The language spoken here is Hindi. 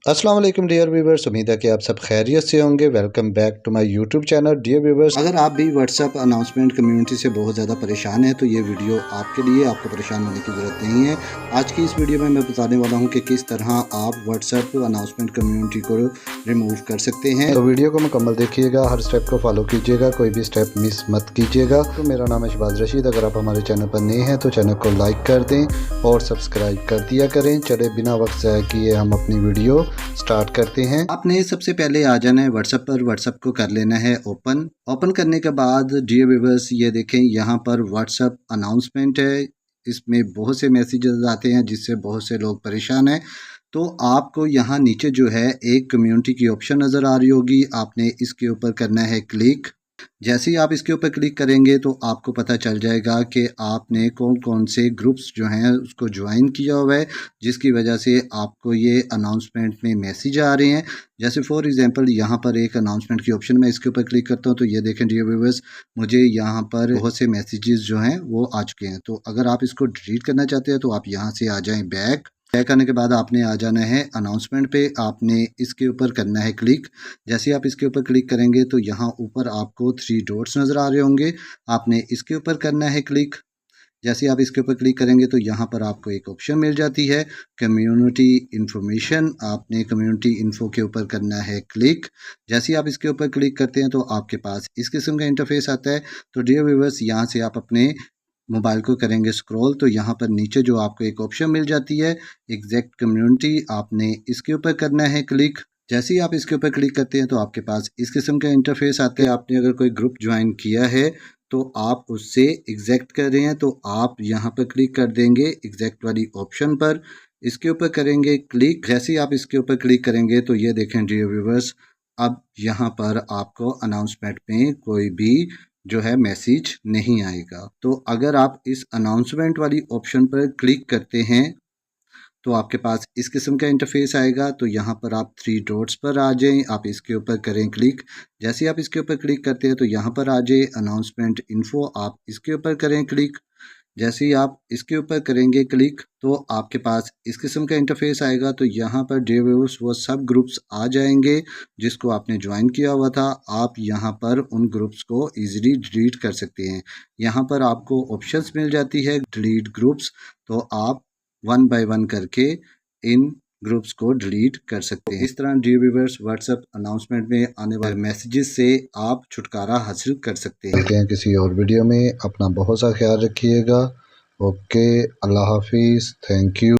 अस्सलाम वालेकुम डियर व्यूवर्स, उम्मीद है कि आप सब खैरियत से होंगे। Welcome back to my YouTube channel dear viewers. अगर आप भी व्हाट्सएप अनाउंसमेंट कम्युनिटी से बहुत ज़्यादा परेशान हैं तो ये वीडियो आपके लिए, आपको परेशान होने की ज़रूरत नहीं है। आज की इस वीडियो में मैं बताने वाला हूं कि किस तरह आप व्हाट्सएप अनाउंसमेंट कम्युनिटी को रिमूव कर सकते हैं। तो वीडियो को मुकम्मल देखिएगा, हर स्टेप को फॉलो कीजिएगा, कोई भी स्टेप मिस मत कीजिएगा। तो मेरा नाम है शहबाज रशीद। अगर आप हमारे चैनल पर नए हैं तो चैनल को लाइक कर दें और सब्सक्राइब कर दिया करें। चले बिना वक्त ज़ाया किए हम अपनी वीडियो स्टार्ट करते हैं। आपने सबसे पहले आ जाना है व्हाट्सएप पर। व्हाट्सएप को कर लेना है ओपन करने के बाद डियर व्यूअर्स ये देखें यहाँ पर व्हाट्सएप अनाउंसमेंट है। इसमें बहुत से मैसेजेस आते हैं जिससे बहुत से लोग परेशान हैं। तो आपको यहाँ नीचे जो है एक कम्युनिटी की ऑप्शन नज़र आ रही होगी, आपने इसके ऊपर करना है क्लिक। जैसे ही आप इसके ऊपर क्लिक करेंगे तो आपको पता चल जाएगा कि आपने कौन कौन से ग्रुप्स जो हैं उसको ज्वाइन किया हुआ है, जिसकी वजह से आपको ये अनाउंसमेंट में मैसेज आ रहे हैं। जैसे फॉर एग्जांपल यहाँ पर एक अनाउंसमेंट की ऑप्शन, मैं इसके ऊपर क्लिक करता हूँ तो ये देखें डियर व्यूअर्स, मुझे यहाँ पर बहुत से मैसेजेस जो हैं वो आ चुके हैं। तो अगर आप इसको डिलीट करना चाहते हैं तो आप यहाँ से आ जाएँ बैक आने के बाद आपने आ जाना है अनाउंसमेंट पे। आपने इसके ऊपर करना है क्लिक। जैसे आप इसके ऊपर क्लिक करेंगे तो यहाँ ऊपर आपको 3 डॉट्स नज़र आ रहे होंगे, आपने इसके ऊपर करना है क्लिक। जैसे आप इसके ऊपर क्लिक करेंगे तो यहाँ पर आपको एक ऑप्शन मिल जाती है कम्युनिटी इन्फॉर्मेशन। आपने कम्युनिटी इन्फो के ऊपर करना है क्लिक। जैसे आप इसके ऊपर क्लिक करते हैं तो आपके पास इस किस्म का इंटरफेस आता है। तो डियर व्यूअर्स, यहाँ से आप अपने मोबाइल को करेंगे स्क्रॉल तो यहाँ पर नीचे जो आपको एक ऑप्शन मिल जाती है एग्जैक्ट कम्युनिटी, आपने इसके ऊपर करना है क्लिक। जैसे ही आप इसके ऊपर क्लिक करते हैं तो आपके पास इस किस्म का इंटरफेस आता है। आपने अगर कोई ग्रुप ज्वाइन किया है तो आप उससे एग्जैक्ट कर रहे हैं तो आप यहाँ पर क्लिक कर देंगे एग्जैक्ट वाली ऑप्शन पर, इसके ऊपर करेंगे क्लिक। जैसे ही आप इसके ऊपर क्लिक करेंगे तो ये देखें डियर व्यूअर्स, अब यहाँ पर आपको अनाउंसमेंट में कोई भी जो है मैसेज नहीं आएगा। तो अगर आप इस अनाउंसमेंट वाली ऑप्शन पर क्लिक करते हैं तो आपके पास इस किस्म का इंटरफेस आएगा। तो यहाँ पर आप 3 डॉट्स पर आ जाएं, आप इसके ऊपर करें क्लिक। जैसे आप इसके ऊपर क्लिक करते हैं तो यहाँ पर आ जाए अनाउंसमेंट इन्फो, आप इसके ऊपर करें क्लिक। जैसे ही आप इसके ऊपर करेंगे क्लिक तो आपके पास इस किस्म का इंटरफेस आएगा। तो यहाँ पर डियर व्यूअर्स वो सब ग्रुप्स आ जाएंगे जिसको आपने ज्वाइन किया हुआ था। आप यहाँ पर उन ग्रुप्स को इजीली डिलीट कर सकते हैं। यहाँ पर आपको ऑप्शंस मिल जाती है डिलीट ग्रुप्स, तो आप वन बाय वन करके इन ग्रुप्स को डिलीट कर सकते हैं। इस तरह डियर व्यूअर्स व्हाट्सएप अनाउंसमेंट में आने वाले मैसेजेस से आप छुटकारा हासिल कर सकते हैं। मिलते हैं किसी और वीडियो में, अपना बहुत सा ख्याल रखिएगा। ओके, अल्लाह हाफिज़, थैंक यू।